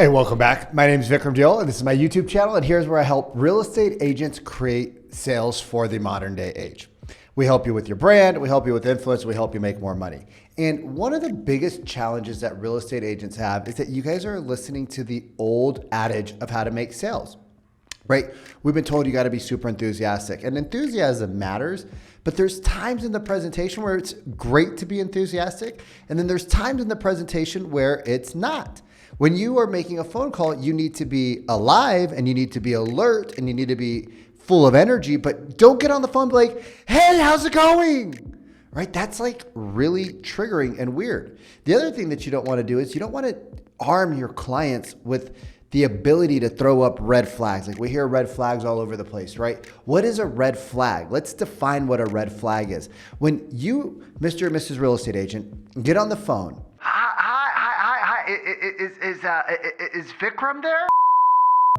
Hey, welcome back. My name is Vikram Deol, and this is my YouTube channel, and here's where I help real estate agents create sales for the modern day age. We help you with your brand, we help you with influence, we help you make more money. And one of the biggest challenges that real estate agents have is that you guys are listening to the old adage of how to make sales, right? We've been told you got to be super enthusiastic, and enthusiasm matters, but there's times in the presentation where it's great to be enthusiastic, and then there's times in the presentation where it's not. When you are making a phone call, you need to be alive and you need to be alert and you need to be full of energy, but don't get on the phone and be like, hey, how's it going? Right? That's like really triggering and weird. The other thing that you don't want to do is you don't want to arm your clients with the ability to throw up red flags. Like we hear red flags all over the place, right? What is a red flag? Let's define what a red flag is. When you, Mr. and Mrs. Real Estate Agent, get on the phone. Is Vikram there?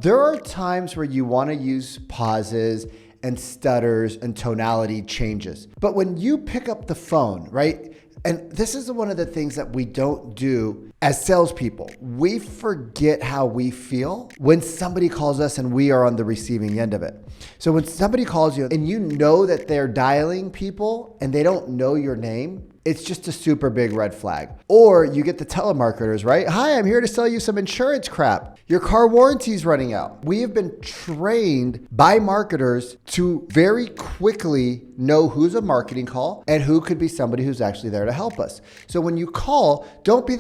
There are times where you want to use pauses and stutters and tonality changes. But when you pick up the phone, right? And this is one of the things that we don't do as salespeople. We forget how we feel when somebody calls us and we are on the receiving end of it. So when somebody calls you and you know that they're dialing people and they don't know your name, it's just a super big red flag. Or you get the telemarketers, right? Hi, I'm here to sell you some insurance crap. Your car warranty's running out. We have been trained by marketers to very quickly know who's a marketing call and who could be somebody who's actually there to help us. So when you call, don't be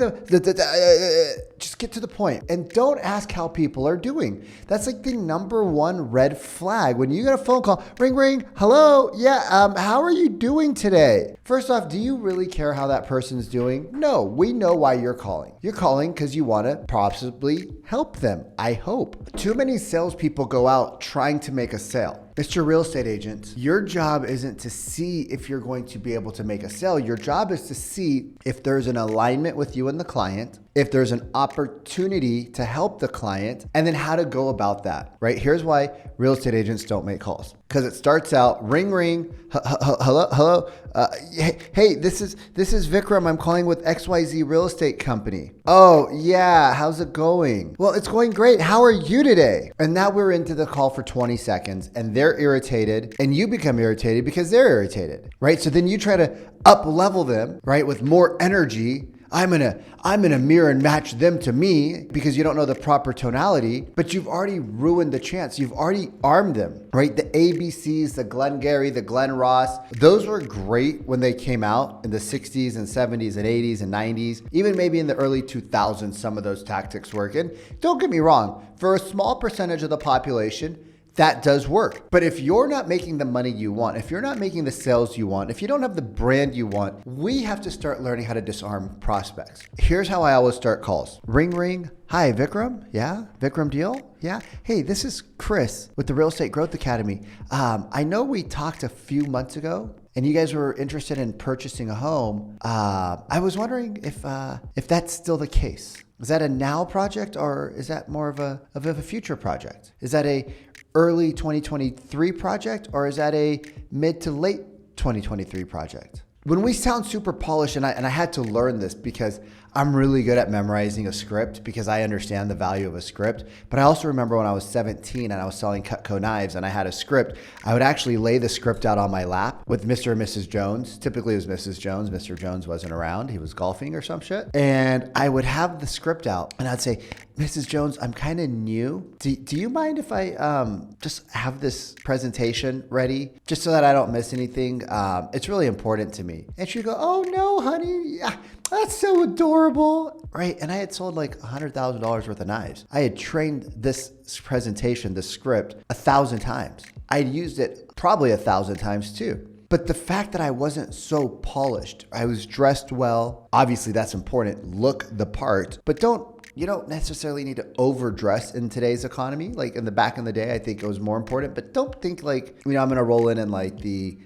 just get to the point and don't ask how people are doing. That's like the number one red flag. When you get a phone call, ring, ring, hello, yeah, how are you doing today? First off, do you really care how that person's doing? No, we know why you're calling. You're calling because you want to possibly help them, I hope. Too many salespeople go out trying to make a sale. Mr. Real Estate Agent, your job isn't to see if you're going to be able to make a sale. Your job is to see if there's an alignment with you and the client, if there's an opportunity to help the client, and then how to go about that, right? Here's why real estate agents don't make calls. Because it starts out, ring, ring, hello, hey, this is Vikram. I'm calling with XYZ Real Estate Company. Oh, yeah, how's it going? Well, it's going great. How are you today? And now we're into the call for 20 seconds and they're irritated and you become irritated because they're irritated, right? So then you try to up level them, right, with more energy. I'm gonna mirror and match them to me because you don't know the proper tonality, but you've already ruined the chance. You've already armed them, right? The ABCs, the Glengarry, the Glen Ross, those were great when they came out in the 60s and 70s and 80s and 90s, even maybe in the early 2000s, some of those tactics work. And don't get me wrong, for a small percentage of the population, that does work. But if you're not making the money you want, if you're not making the sales you want, if you don't have the brand you want, we have to start learning how to disarm prospects. Here's how I always start calls. Ring, ring. Hi, Vikram. Yeah, Vikram Deol. Yeah. Hey, this is Chris with the Real Estate Growth Academy. I know we talked a few months ago and you guys were interested in purchasing a home. I was wondering if that's still the case. Is that a now project or is that more of a future project? Is that a early 2023 project or is that a mid to late 2023 project? When we sound super polished, and I had to learn this because I'm really good at memorizing a script because I understand the value of a script. But I also remember when I was 17 and I was selling Cutco knives and I had a script, I would actually lay the script out on my lap with Mr. and Mrs. Jones. Typically it was Mrs. Jones. Mr. Jones wasn't around. He was golfing or some shit. And I would have the script out and I'd say, Mrs. Jones, I'm kind of new. Do you mind if I just have this presentation ready just so that I don't miss anything? It's really important to me. And she'd go, oh no, honey. Yeah. That's so adorable, right? And I had sold like $100,000 worth of knives. I had trained this presentation, the script, 1,000 times. I'd used it probably 1,000 times too. But the fact that I wasn't so polished, I was dressed well. Obviously that's important, look the part, but you don't necessarily need to overdress in today's economy. Like in the day, I think it was more important, but don't think like, I'm going to roll in like the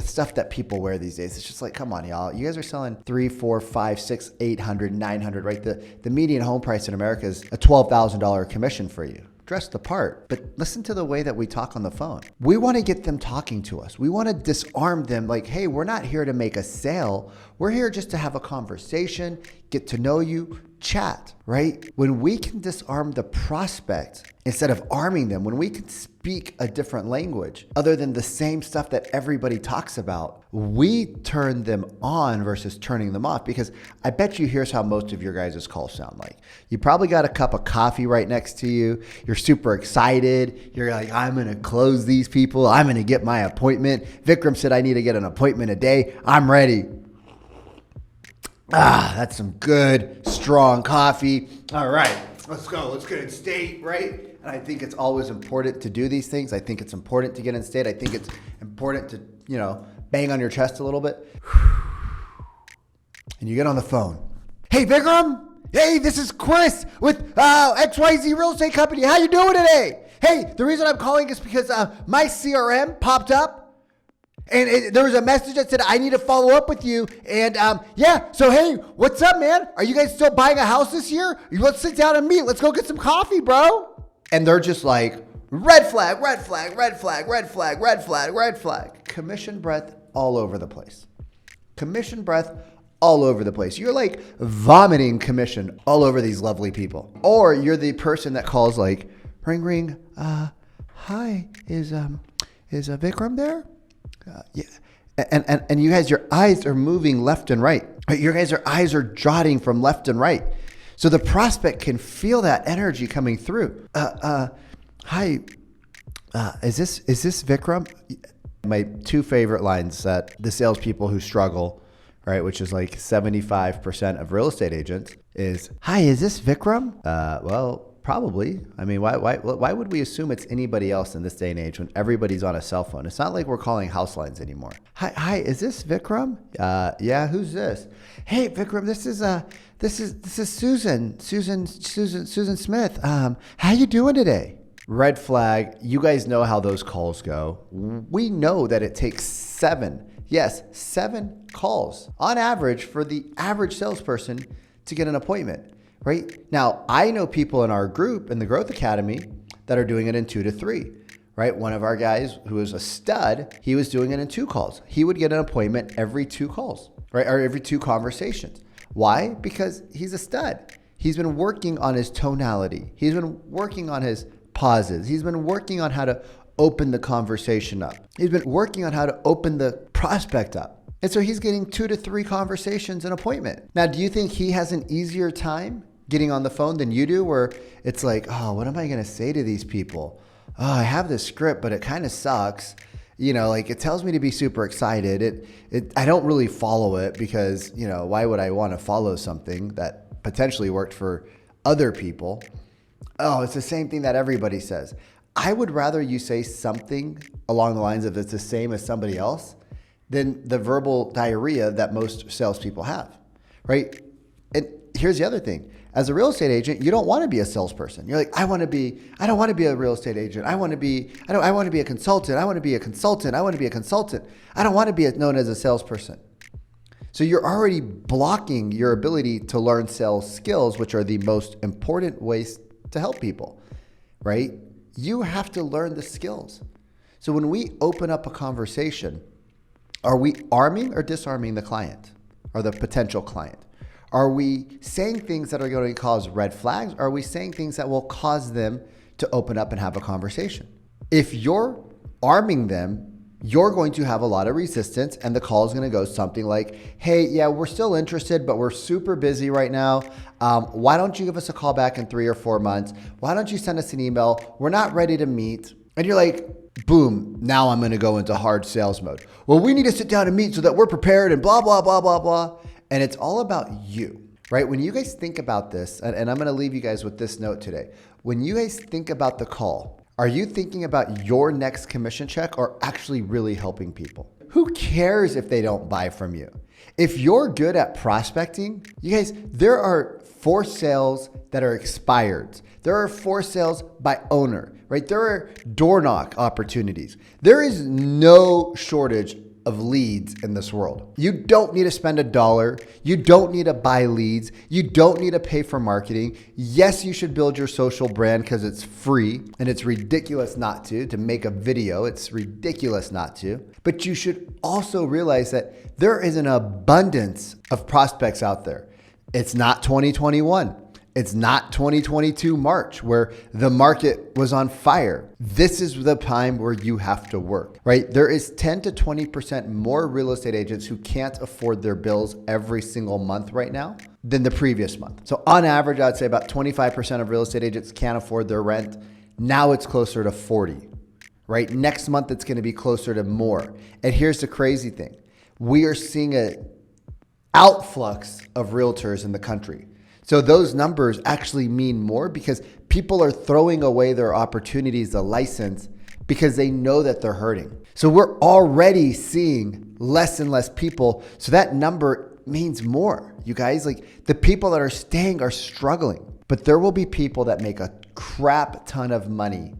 stuff that people wear these days. It's just like, come on, y'all. You guys are selling 3, 4, 5, 6, 800, 900, right? The median home price in America is a $12,000 commission for you. Dress the part, but listen to the way that we talk on the phone. We want to get them talking to us. We want to disarm them like, hey, we're not here to make a sale. We're here just to have a conversation, get to know you, chat, right? When we can disarm the prospect instead of arming them, when we can speak a different language other than the same stuff that everybody talks about, we turn them on versus turning them off. Because I bet you here's how most of your guys' calls sound like. You probably got a cup of coffee right next to you. You're super excited. You're like, I'm going to close these people. I'm going to get my appointment. Vikram said I need to get an appointment a day. I'm ready. That's some good, strong coffee. All right, let's go. Let's get in state, right? And I think it's always important to do these things. I think it's important to get in state. I think it's important to, bang on your chest a little bit. And you get on the phone. Hey, Vikram. Hey, this is Chris with XYZ Real Estate Company. How you doing today? Hey, the reason I'm calling is because my CRM popped up. And there was a message that said, I need to follow up with you. And so hey, what's up, man? Are you guys still buying a house this year? Let's sit down and meet. Let's go get some coffee, bro. And they're just like, red flag, red flag, red flag, red flag, red flag, red flag. Commission breath all over the place. Commission breath all over the place. You're like vomiting commission all over these lovely people. Or you're the person that calls like, ring, ring. Hi, is Vikram there? Yeah. And you guys, your eyes are moving left and right. Your guys' eyes are jotting from left and right. So the prospect can feel that energy coming through. Hi, is this Vikram? My two favorite lines that the salespeople who struggle, right, which is like 75% of real estate agents, is, hi, is this Vikram? Well, probably. I mean, why would we assume it's anybody else in this day and age when everybody's on a cell phone? It's not like we're calling house lines anymore. Hi, is this Vikram? Yeah, who's this? Hey, Vikram, this is Susan Smith. How you doing today? Red flag. You guys know how those calls go. We know that it takes 7 calls on average for the average salesperson to get an appointment. Right? Now, I know people in our group in the Growth Academy that are doing it in 2 to 3, right? One of our guys who is a stud, he was doing it in 2 calls. He would get an appointment every 2 calls, right? Or every 2 conversations. Why? Because he's a stud. He's been working on his tonality. He's been working on his pauses. He's been working on how to open the conversation up. He's been working on how to open the prospect up. And so he's getting 2 to 3 conversations an appointment. Now, do you think he has an easier time getting on the phone than you do, where it's like, oh, what am I going to say to these people? Oh, I have this script, but it kind of sucks. Like it tells me to be super excited. I don't really follow it because, why would I want to follow something that potentially worked for other people? Oh, it's the same thing that everybody says. I would rather you say something along the lines of it's the same as somebody else than the verbal diarrhea that most salespeople have, right? And here's the other thing. As a real estate agent, you don't want to be a salesperson. You're like, I don't want to be a real estate agent. I want to be a consultant. I want to be a consultant. I want to be a consultant. I don't want to be known as a salesperson. So you're already blocking your ability to learn sales skills, which are the most important ways to help people, right? You have to learn the skills. So when we open up a conversation, are we arming or disarming the client or the potential client? Are we saying things that are going to cause red flags? Or are we saying things that will cause them to open up and have a conversation? If you're arming them, you're going to have a lot of resistance, and the call is going to go something like, hey, yeah, we're still interested, but we're super busy right now. Why don't you give us a call back in 3 or 4 months? Why don't you send us an email? We're not ready to meet. And you're like, boom, now I'm going to go into hard sales mode. Well, we need to sit down and meet so that we're prepared and blah, blah, blah, blah, blah. And it's all about you, right? When you guys think about this, and I'm going to leave you guys with this note today. When you guys think about the call, are you thinking about your next commission check or actually really helping people? Who cares if they don't buy from you? If you're good at prospecting, you guys, there are for sales that are expired. There are for sales by owner, right? There are door knock opportunities. There is no shortage of leads in this world. You don't need to spend $1. You don't need to buy leads. You don't need to pay for marketing. Yes, you should build your social brand because it's free and it's ridiculous not to make a video. It's ridiculous not to. But you should also realize that there is an abundance of prospects out there. It's not 2021. It's not 2022 March where the market was on fire. This is the time where you have to work, right? There is 10 to 20% more real estate agents who can't afford their bills every single month right now than the previous month. So on average, I'd say about 25% of real estate agents can't afford their rent. Now it's closer to 40, right? Next month, it's going to be closer to more. And here's the crazy thing. We are seeing an outflux of realtors in the country. So those numbers actually mean more because people are throwing away their opportunities to license because they know that they're hurting. So we're already seeing less and less people. So that number means more. You guys, like the people that are staying are struggling, but there will be people that make a crap ton of money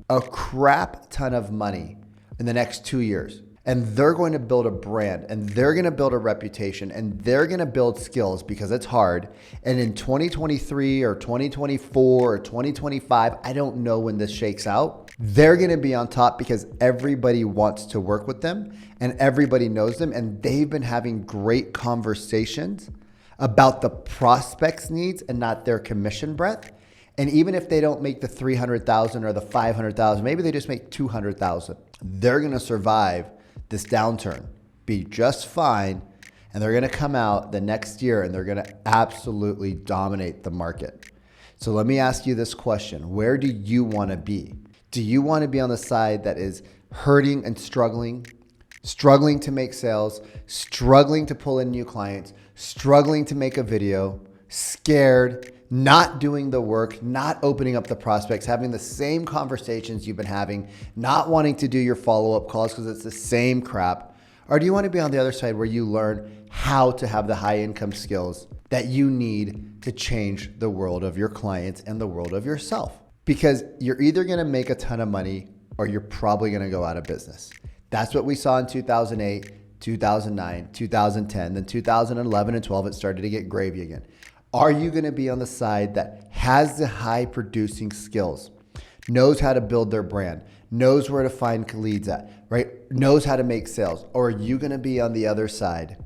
in the next 2 years. And they're going to build a brand and they're going to build a reputation and they're going to build skills because it's hard. And in 2023 or 2024 or 2025, I don't know when this shakes out, they're going to be on top because everybody wants to work with them and everybody knows them. And they've been having great conversations about the prospect's needs and not their commission breadth. And even if they don't make the 300,000 or the 500,000, maybe they just make 200,000, they're going to survive this downturn, be just fine, and they're gonna come out the next year and they're gonna absolutely dominate the market. So let me ask you this question. Where do you wanna be? Do you wanna be on the side that is hurting and struggling to make sales, struggling to pull in new clients, struggling to make a video, scared, not doing the work, not opening up the prospects, having the same conversations you've been having, not wanting to do your follow-up calls because it's the same crap? Or do you want to be on the other side where you learn how to have the high income skills that you need to change the world of your clients and the world of yourself? Because you're either going to make a ton of money or you're probably going to go out of business. That's what we saw in 2008, 2009, 2010, then 2011 and 12, it started to get gravy again. Are you going to be on the side that has the high producing skills, knows how to build their brand, knows where to find leads at, right? Knows how to make sales? Or are you going to be on the other side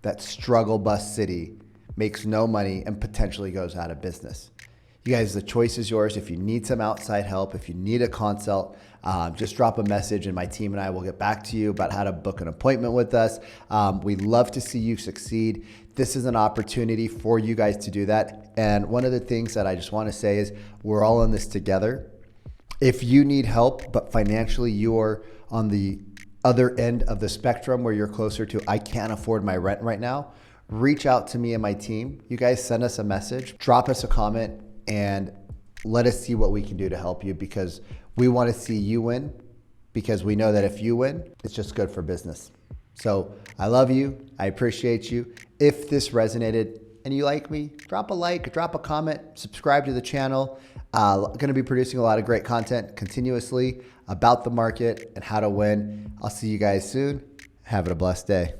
that struggle bus city, makes no money and potentially goes out of business? You guys, the choice is yours. If you need some outside help, if you need a consult, just drop a message and my team and I will get back to you about how to book an appointment with us. We'd love to see you succeed. This is an opportunity for you guys to do that. And one of the things that I just want to say is we're all in this together. If you need help, but financially you're on the other end of the spectrum where you're closer to, I can't afford my rent right now, reach out to me and my team. You guys send us a message, drop us a comment, and let us see what we can do to help you because we want to see you win because we know that if you win, it's just good for business. So I love you. I appreciate you. If this resonated and you like me, drop a like, drop a comment, subscribe to the channel. Going to be producing a lot of great content continuously about the market and how to win. I'll see you guys soon. Have a blessed day.